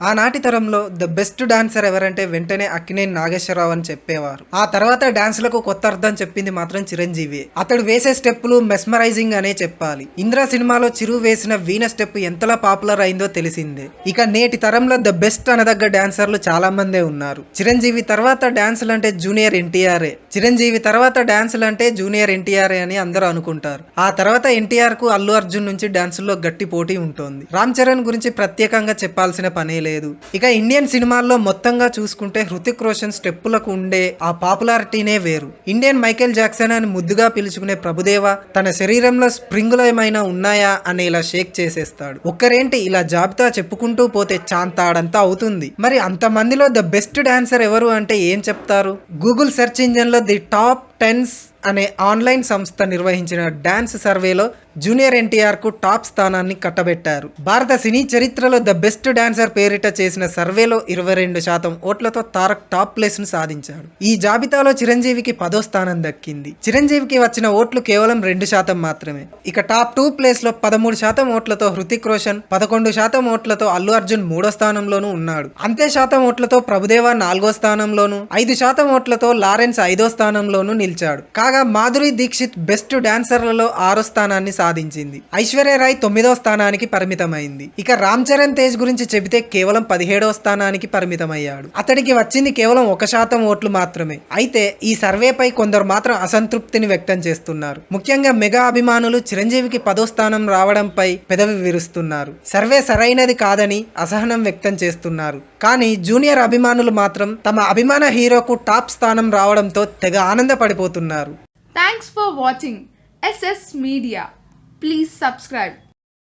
ఆనాటి తరంలో the best dancer ఎవరంటే వెంటనే అక్కినేని నాగేశ్వరరావు అని చెప్పేవారు. ఆ తర్వాత డాన్సులకు కొత్త అర్థం చెప్పింది మాత్రం చిరంజీవి. అతడు వేసే స్టెప్పులు మెస్మరైజింగ్ అనే చెప్పాలి. ఇంద్ర సినిమాలో చిరు వేసిన వీణ స్టెప్ ఎంతలా పాపులర్ అయిందో తెలిసిందే. ఇక నేటి తరంలో ద బెస్ట్ అనదగ్గ డాన్సర్లు చాలా మందే ఉన్నారు. చిరంజీవి తర్వాత డాన్సులు అంటే జూనియర్ ఎన్టీఆర్ఏ. చిరంజీవి తర్వాత డాన్సులు అంటే జూనియర్ ఎన్టీఆర్ఏ అని అందరూ అనుకుంటారు. ఆ తర్వాత ఎన్టీఆర్ కు అల్లు అర్జున్ నుంచి డాన్సుల్లో గట్టి పోటీ ఉంటుంది. రామ్ చరణ్ గురించి ప్రత్యేకంగా చెప్పాల్సిన పనే లేదు. ఇక ఇండియన్ సినిమాల్లో మొత్తంగా చూసుకుంటే హృతిక్ రోషన్ స్టెప్పులకు ఉండే ఆ పాపులారిటీనే వేరు. ఇండియన్ మైకేల్ జాక్సన్ అని ముద్దుగా పిలుచుకునే ప్రభుదేవ తన శరీరంలో స్ప్రింగులు ఏమైనా ఉన్నాయా అని ఇలా షేక్ చేసేస్తాడు. ఒక్కరేంటి ఇలా జాబితా చెప్పుకుంటూ పోతే చాంతాడంతా అవుతుంది. మరి అంతమందిలో ద బెస్ట్ డాన్సర్ ఎవరు అంటే ఏం చెప్తారు? గూగుల్ సెర్చ్ ఇంజిన్ లో ది టాప్ 10 అనే ఆన్లైన్ సంస్థ నిర్వహించిన డాన్స్ సర్వేలో జూనియర్ ఎన్టీఆర్ కు టాప్ స్థానాన్ని కట్టబెట్టారు. భారత సినీ చరిత్రలో ద బెస్ట్ డాన్సర్ పేరిట చేసిన సర్వేలో 22% ఓట్లతో తారక్ టాప్ ప్లేస్ ను సాధించాడు. ఈ జాబితాలో చిరంజీవికి 10వ స్థానం దక్కింది. చిరంజీవికి వచ్చిన ఓట్లు కేవలం 2% మాత్రమే. ఇక టాప్ 2 ప్లేస్ లో 13% ఓట్లతో హృతిక్ రోషన్, 11% ఓట్లతో అల్లు అర్జున్ 3వ స్థానంలోనూ ఉన్నాడు. అంతే శాతం ఓట్లతో ప్రభుదేవ 4వ స్థానంలోను, 5% ఓట్లతో లారెన్స్ 5వ స్థానంలోనూ నిలిచాడు. కాగా మాధురి దీక్షిత్ బెస్ట్ డాన్సర్లలో 6వ స్థానాన్ని సాధించింది. ఐశ్వర్య రాయ్ 9వ స్థానానికి పరిమితమైంది. ఇక రామ్ చరణ్ తేజ్ గురించి చెబితే కేవలం 17వ స్థానానికి పరిమితమయ్యాడు. అతడికి వచ్చింది కేవలం 1% ఓట్లు మాత్రమే. అయితే ఈ సర్వేపై కొందరు మాత్రం అసంతృప్తిని వ్యక్తం చేస్తున్నారు. ముఖ్యంగా మెగా అభిమానులు చిరంజీవికి 10వ స్థానం రావడంపై పెదవి విరుస్తున్నారు. సర్వే సరైనది కాదని అసహనం వ్యక్తం చేస్తున్నారు. కానీ జూనియర్ అభిమానులు మాత్రం తమ అభిమాన హీరోకు టాప్ స్థానం రావడంతో తెగ ఆనందపడిపోతున్నారు. Thanks for watching SS Media. Please subscribe.